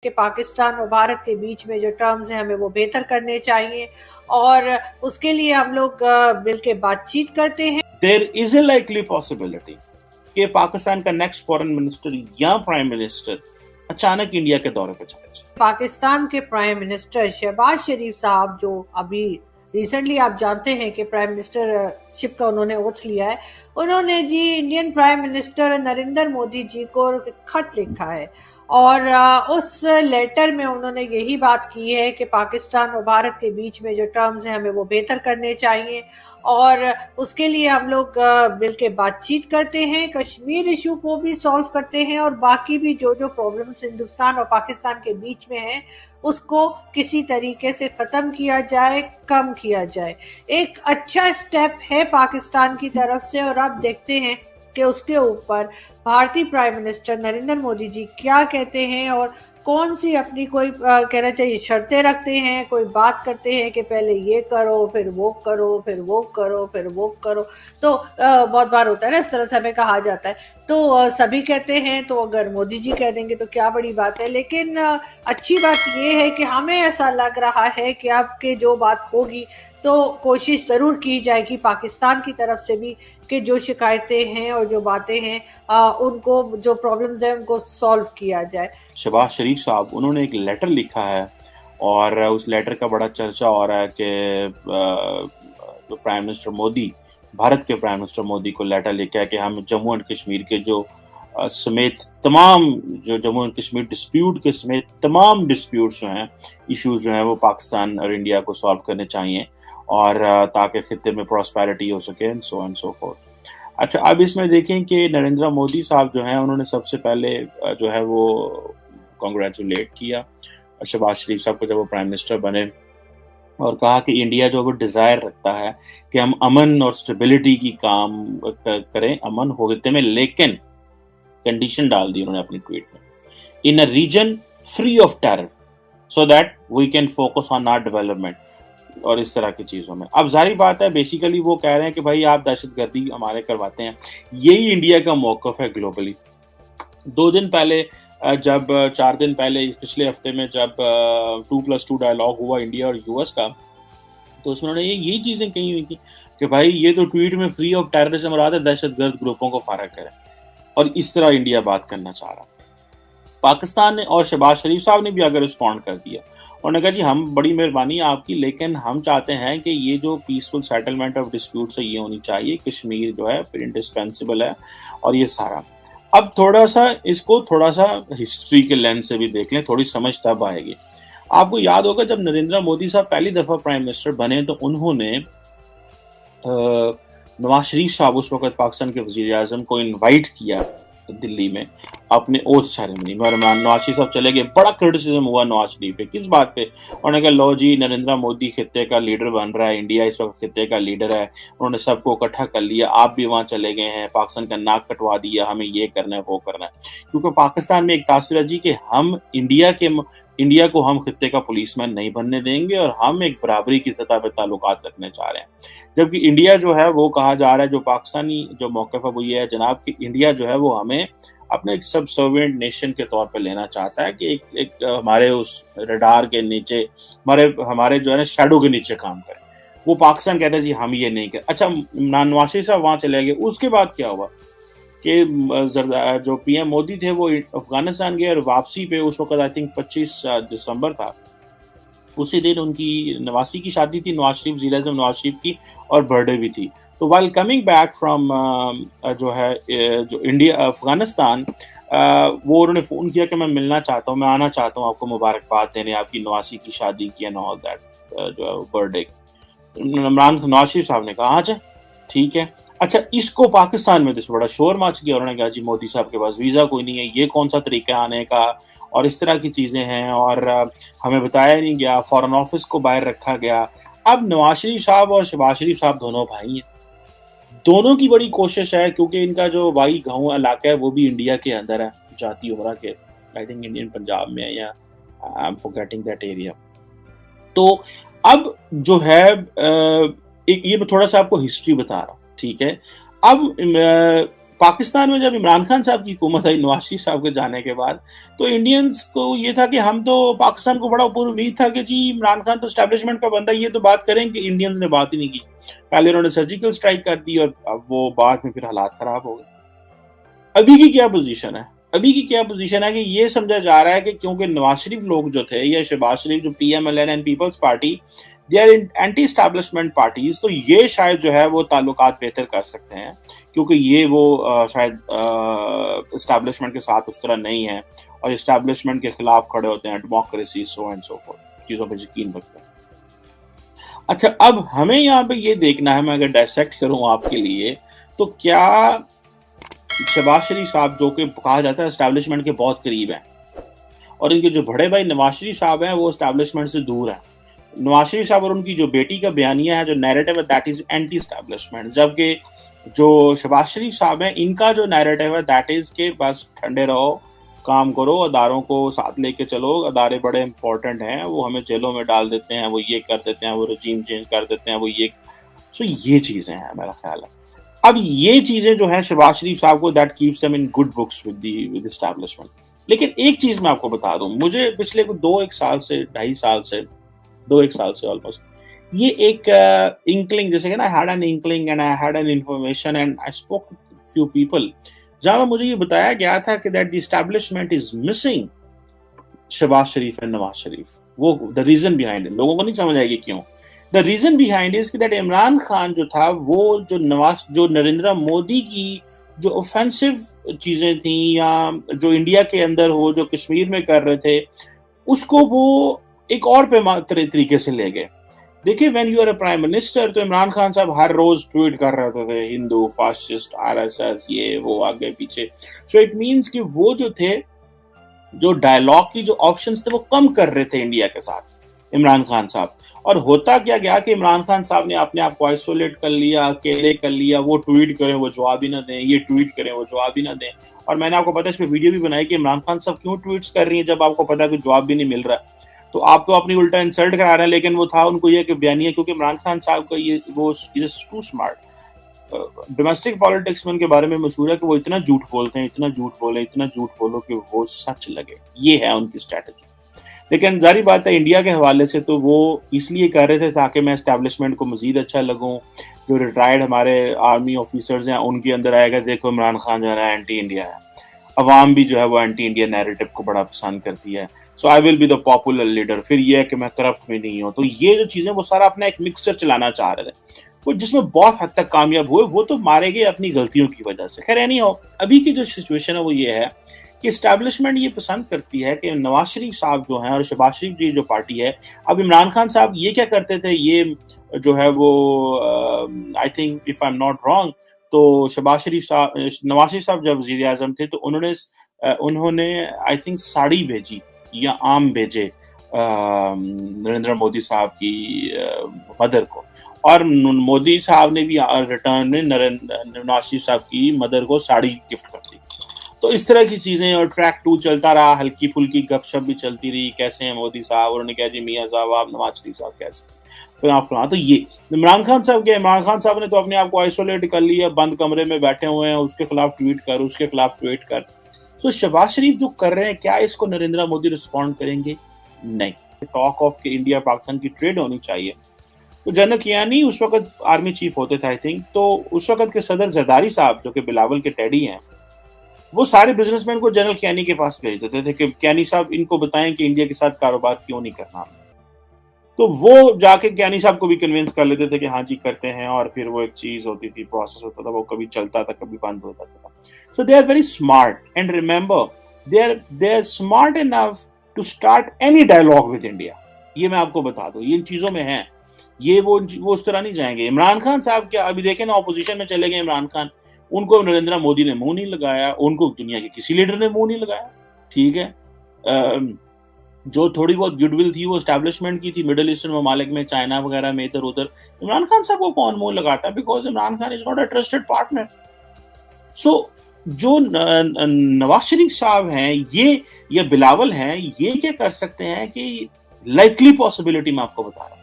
کہ پاکستان اور بھارت کے بیچ میں جو ٹرمز ہیں ہمیں وہ بہتر کرنے چاہیے اور اس کے لیے ہم لوگ مل کے بات چیت کرتے ہیں. There is a likely possibility کہ پاکستان کا نیکسٹ فورن منسٹر یا پرائم منسٹر اچانک انڈیا کے دورے پہ چلے جائے. پاکستان کے پرائم منسٹر شہباز شریف صاحب جو ابھی ریسنٹلی آپ جانتے ہیں کہ پرائم منسٹر شپ کا انہوں نے اوتھ لیا ہے, انہوں نے جی Indian prime minister Narendra Modi ji کو خط لکھا ہے اور اس لیٹر میں انہوں نے یہی بات کی ہے کہ پاکستان اور بھارت کے بیچ میں جو ٹرمز ہیں ہمیں وہ بہتر کرنے چاہیے اور اس کے لیے ہم لوگ مل کے بات چیت کرتے ہیں, کشمیر ایشو کو بھی سالو کرتے ہیں اور باقی بھی جو پرابلمز ہندوستان اور پاکستان کے بیچ میں ہیں اس کو کسی طریقے سے ختم کیا جائے, کم کیا جائے. ایک اچھا سٹیپ ہے پاکستان کی طرف سے اور آپ دیکھتے ہیں کہ اس کے اوپر بھارتی پرائم منسٹر نریندر مودی جی کیا کہتے ہیں اور کون سی اپنی کوئی کہنا چاہیے شرطیں رکھتے ہیں, کوئی بات کرتے ہیں کہ پہلے یہ کرو پھر وہ کرو پھر وہ کرو پھر وہ کرو. تو بہت بار ہوتا ہے نا اس طرح سے ہمیں کہا جاتا ہے, تو سبھی کہتے ہیں تو اگر مودی جی کہہ دیں گے تو کیا بڑی بات ہے. لیکن اچھی بات یہ ہے کہ ہمیں ایسا لگ رہا ہے کہ اب کے جو بات ہوگی تو کوشش ضرور کی جائے گی پاکستان کی طرف سے بھی کہ جو شکایتیں ہیں اور جو باتیں ہیں ان کو جو پرابلمز ہیں ان کو سالو کیا جائے. شہباز شریف صاحب انہوں نے ایک لیٹر لکھا ہے اور اس لیٹر کا بڑا چرچا ہو رہا ہے کہ پرائم منسٹر مودی, بھارت کے پرائم منسٹر مودی کو لیٹر لکھا ہے کہ ہم جموں اینڈ کشمیر کے جو سمیت تمام جو جموں اینڈ کشمیر ڈسپیوٹ کے سمیت تمام ڈسپیوٹس جو ہیں, ایشوز جو ہیں وہ پاکستان اور انڈیا کو سالو کرنے چاہیے اور تاکہ خطے میں پراسپیرٹی ہو سکے and so and so forth. اچھا, اب اس میں دیکھیں کہ نریندر مودی صاحب جو ہیں انہوں نے سب سے پہلے جو ہے وہ کنگریچولیٹ کیا شہباز شریف صاحب کو جب وہ پرائم منسٹر بنے اور کہا کہ انڈیا جو وہ ڈیزائر رکھتا ہے کہ ہم امن اور اسٹیبلٹی کی کام کریں امن ہوتے میں, لیکن کنڈیشن ڈال دی انہوں نے اپنی ٹویٹ میں, in a region free of terror so that we can focus on our development اور اس طرح کی چیزوں میں. اب ظاہری بات ہے بیسیکلی وہ کہہ رہے ہیں کہ بھائی آپ دہشت گردی ہمارے کرواتے ہیں. یہی انڈیا کا موقف ہے گلوبلی. 2 دن پہلے جب 4 دن پہلے پچھلے ہفتے میں جب 2+2 ڈائلاگ ہوا انڈیا اور یو ایس کا, تو اس میں انہوں نے یہی چیزیں کہی ہوئی تھیں کہ بھائی یہ تو ٹویٹ میں فری آف ٹیررزم مراد ہے, دہشت گرد گروپوں کو فارغ کریں, اور اس طرح انڈیا بات کرنا چاہ رہا. پاکستان نے اور شہباز شریف صاحب نے بھی اگر رسپونڈ کر دیا, انہوں نے کہا جی ہم بڑی مہربانی آپ کی, لیکن ہم چاہتے ہیں کہ یہ جو پیسفل سیٹلمنٹ آف ڈسپیوٹس ہے یہ ہونی چاہیے, کشمیر جو ہے پھر انڈسپینسیبل ہے اور یہ سارا. اب تھوڑا سا اس کو تھوڑا سا ہسٹری کے لینس سے بھی دیکھ لیں, تھوڑی سمجھ تب آئے گی. آپ کو یاد ہوگا جب نریندر مودی صاحب پہلی دفعہ پرائم منسٹر بنے تو انہوں نے نواز شریف صاحب اس وقت پاکستان کے وزیر اعظم کو انوائٹ کیا دلی میں اپنے اوتھ سیریمنی میں, اور نواز شریف صاحب چلے گئے. بڑا کرٹیسزم ہوا نواز شریف پہ, کس بات پہ؟ انہوں نے کہا لو جی نریندر مودی خطے کا لیڈر بن رہا ہے, انڈیا اس وقت خطے کا لیڈر ہے, انہوں نے سب کو اکٹھا کر لیا, آپ بھی وہاں چلے گئے ہیں, پاکستان کا ناک کٹوا دیا, ہمیں یہ کرنا ہے وہ کرنا ہے. کیونکہ پاکستان میں ایک تاثر ہے جی کہ ہم انڈیا کو ہم خطے کا پولیس مین نہیں بننے دیں گے اور ہم ایک برابری کی سطح پہ تعلقات رکھنے چاہ رہے ہیں. جبکہ انڈیا جو ہے وہ کہا جا رہا ہے, جو پاکستانی جو موقف ہے وہ یہ ہے جناب کہ انڈیا جو ہے وہ ہمیں اپنے ایک سب سروینٹ نیشن کے طور پہ لینا چاہتا ہے کہ ایک ہمارے اس ریڈار کے نیچے ہمارے جو ہے نا شیڈو کے نیچے کام کرے. وہ پاکستان کہتا ہے جی ہم یہ نہیں کریں. اچھا, نواز شریف صاحب وہاں چلے گئے, اس کے بعد کیا ہوا کہ جو پی ایم مودی تھے وہ افغانستان گئے اور واپسی پہ اس وقت آئی تھنک 25 دسمبر تھا, اسی دن ان کی نواسی کی شادی تھی, نواز شریف وزیر اعظم نواز شریف کی, اور برتھ ڈے بھی تھی. تو وائل کمنگ بیک فرام جو ہے جو انڈیا افغانستان, وہ انہوں نے فون کیا کہ میں ملنا چاہتا ہوں, میں آنا چاہتا ہوں آپ کو مبارکباد دینے آپ کی نواسی کی شادی کی اینڈ آل دیٹ جو ہے برتھ ڈے. نواز شریف صاحب نے کہا اچھا ٹھیک ہے. اچھا, اس کو پاکستان میں تو بڑا شور مچ گیا, انہوں نے کہا جی مودی صاحب کے پاس ویزا کوئی نہیں ہے, یہ کون سا طریقہ آنے کا, اور اس طرح کی چیزیں ہیں, اور ہمیں بتایا نہیں گیا, فارن آفس کو باہر رکھا گیا. اب نواز شریف صاحب اور شہباز شریف صاحب دونوں بھائی ہیں, دونوں کی بڑی کوشش ہے کیونکہ ان کا جو وائی گاؤں علاقہ ہے وہ بھی انڈیا کے اندر ہے, جاتی عمرہ کے, آئی تھنک انڈین پنجاب میں, یا I am forgetting that area. تو اب جو ہے یہ میں تھوڑا سا آپ کو ہسٹری بتا رہا ہوں, ٹھیک ہے. اب پاکستان میں جب عمران خان صاحب کی حکومت آئی نواز شریف صاحب کے جانے کے بعد، تو انڈینز کو یہ تھا کہ ہم تو پاکستان کو بڑا اوپر امید تھا کہ جی عمران خان تو اسٹیبلشمنٹ کا بندہ، یہ تو بات کریں کہ انڈینز نے بات ہی نہیں کی. پہلے انہوں نے سرجیکل اسٹرائک کر دی اور اب وہ بعد میں پھر حالات خراب ہو گئے. ابھی کی کیا پوزیشن ہے؟ ابھی کی کیا پوزیشن ہے کہ یہ سمجھا جا رہا ہے کہ کیونکہ نواز شریف لوگ جو تھے یا شہباز شریف جو P M L N and Peoples Party they are anti establishment parties, تو یہ شاید جو ہے وہ تعلقات بہتر کر سکتے ہیں کیونکہ یہ وہ شاید اسٹیبلشمنٹ کے ساتھ اس طرح نہیں ہے اور اسٹیبلشمنٹ کے خلاف کھڑے ہوتے ہیں، democracy so and so forth چیزوں پہ یقین رکھتے ہیں. اچھا اب ہمیں یہاں پہ یہ دیکھنا ہے، میں اگر ڈائسیکٹ کروں آپ کے لیے، تو کیا شہباز شریف صاحب جو کہ کہا جاتا ہے اسٹیبلشمنٹ کے بہت قریب ہیں اور ان کے جو بڑے بھائی نواز شریف صاحب ہیں وہ اسٹیبلشمنٹ سے دور ہیں. نواز شریف صاحب اور ان کی جو بیٹی کا بیانیہ ہے، جو نیریٹو ہے، دیٹ از اینٹی اسٹیبلشمنٹ، جبکہ جو شہباز شریف صاحب ہیں ان کا جو نیریٹو ہے دیٹ از کہ بس ٹھنڈے رہو، کام کرو، اداروں کو ساتھ لے کے چلو، ادارے بڑے امپورٹنٹ ہیں، وہ ہمیں جیلوں میں ڈال دیتے ہیں، وہ یہ کر دیتے ہیں، وہ رجیم چینج کر دیتے ہیں، وہ یہ یہ چیزیں ہیں میرا خیال ہے. اب یہ چیزیں جو ہیں شہباز شریف صاحب کو that keeps them in good books with establishment. لیکن ایک چیز میں آپ کو بتا دوں، مجھے پچھلے 2-1 سال سے آلموسٹ یہ ایک انکلنگ، جیسے کہ نا I had an inkling and I had an information and I spoke to few people جہاں مجھے یہ بتایا گیا تھا کہ that the establishment is missing Shahbaz Sharif and Nawaz Sharif. وہ the reason behind it لوگوں کو نہیں سمجھ آئے گی کیوں. The reason behind is that Imran Khan جو تھا وہ جو نریندر مودی کی جو اوفینسو چیزیں تھیں یا جو انڈیا کے اندر ہو جو کشمیر میں کر رہے تھے اس کو وہ ایک اور طریقے سے لے گئے. دیکھیں when you are a prime minister تو عمران خان صاحب ہر روز ٹویٹ کر رہے تھے ہندو فاسسٹ RSS یہ وہ آگے پیچھے. سو اٹ مینس کہ وہ جو تھے جو ڈائلاگ کی جو آپشنز تھے وہ کم کر رہے تھے انڈیا کے ساتھ عمران خان صاحب. اور ہوتا کیا گیا کہ عمران خان صاحب نے اپنے آپ کو آئسولیٹ کر لیا، اکیلے کر لیا، وہ ٹویٹ کریں وہ جواب ہی نہ دیں، یہ ٹویٹ کریں وہ جواب ہی نہ دیں. اور میں نے آپ کو پتا اس پہ ویڈیو بھی بنائی کہ عمران خان صاحب کیوں ٹویٹس کر رہی ہیں جب آپ کو پتا کہ جواب بھی نہیں مل رہا ہے. تو آپ تو اپنی الٹا انسلٹ کرا رہے ہیں، لیکن وہ تھا ان کو یہ کہ بیانیہ، کیونکہ عمران خان صاحب کا یہ وہ ٹو اسمارٹ. ڈومیسٹک پالیٹکس میں ان کے بارے میں مشہور ہے کہ وہ اتنا جھوٹ بولتے ہیں، اتنا جھوٹ بولو کہ وہ سچ لگے. یہ ہے ان کی اسٹریٹجی. لیکن ظاہری بات ہے انڈیا کے حوالے سے تو وہ اس لیے کر رہے تھے تاکہ میں اسٹیبلشمنٹ کو مزید اچھا لگوں. جو ریٹائرڈ ہمارے آرمی آفیسرز ہیں ان کے اندر آئے گا دیکھو عمران خان جو ہے اینٹی انڈیا ہے. عوام بھی جو ہے وہ اینٹی انڈیا نیریٹو کو بڑا پسند کرتی ہے. So I will be the popular leader. پھر یہ ہے کہ میں کرپٹ میں نہیں ہوں. تو یہ جو چیزیں وہ سارا اپنا ایک مکسچر چلانا چاہ رہے تھے وہ جس میں بہت حد تک کامیاب ہوئے. وہ تو مارے گئے اپنی غلطیوں کی وجہ سے. خیر نہیں ہو ابھی کی جو سچویشن ہے وہ یہ ہے کہ اسٹیبلشمنٹ یہ پسند کرتی ہے کہ نواز شریف صاحب جو ہیں اور شہباز شریف جی جو پارٹی ہے. اب عمران خان صاحب یہ کیا کرتے تھے، یہ جو ہے وہ I think if I am not wrong تو نواز شریف صاحب جب وزیر اعظم تھے تو انہوں نے آئی تھنک ساڑی بھیجی یا آم بھیجے نریندر مودی صاحب کی مدر کو، اور مودی صاحب نے بھی ریٹرن میں نواز شریف صاحب کی مدر کو ساڑی گفٹ کر دی. تو اس طرح کی چیزیں اور ٹریک 2 چلتا رہا، ہلکی پھلکی گپ شپ بھی چلتی رہی، کیسے ہیں مودی صاحب، انہوں نے کہا جی میاں صاحب آپ نواز شریف صاحب کیسے فلاں. تو یہ عمران خان صاحب نے تو اپنے آپ کو آئسولیٹ کر لیا، بند کمرے میں بیٹھے ہوئے ہیں، اس کے خلاف ٹویٹ کر. سو شہباز شریف جو کر رہے ہیں کیا اس کو نریندر مودی رسپونڈ کریں گے؟ نہیں. ٹاک آف کہ انڈیا پاکستان کی ٹریڈ ہونی چاہیے. تو جنرل کیانی اس وقت آرمی چیف ہوتے تھے آئی تھنک، تو اس وقت کے صدر زرداری صاحب جو کہ بلاول کے ٹیڈی ہیں وہ سارے بزنس مین کو جنرل کیانی کے پاس بھیج دیتے تھے کہ کیانی صاحب ان کو بتائیں کہ انڈیا کے ساتھ کاروبار کیوں نہیں کرنا. تو وہ جا کے کیانی صاحب کو بھی کنوینس کر لیتے تھے کہ ہاں جی کرتے ہیں، اور پھر وہ ایک چیز ہوتی تھی، پروسیس ہوتا تھا، وہ کبھی چلتا تھا کبھی بند ہوتا تھا. So they are very smart and remember they are smart enough to start any dialogue with India. یہ میں آپ کو بتا دوں یہ ان چیزوں میں ہے. یہ وہ اس طرح نہیں جائیں گے. عمران خان صاحب کیا ابھی دیکھیں نا اپوزیشن میں چلے گئے عمران خان، ان کو نریندر مودی نے منہ نہیں لگایا، ان کو دنیا کے کسی لیڈر نے منہ نہیں لگایا. ٹھیک ہے، جو تھوڑی بہت گڈ ول تھی وہ اسٹیبلشمنٹ کی تھی مڈل ایسٹرن ممالک میں، چائنا وغیرہ میں ادھر ادھر. عمران خان صاحب کو کون منہ لگاتا ہے؟ Because Imran Khan is not a trusted partner. So جو نواز شریف صاحب ہیں یہ یا بلاول ہیں یہ کیا کر سکتے ہیں کہ لائکلی پاسبلٹی میں آپ کو بتا رہا ہوں،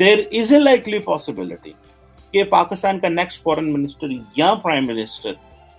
دیر از اے لائکلی پاسبلٹی کہ پاکستان کا نیکسٹ فورن منسٹر یا پرائم منسٹر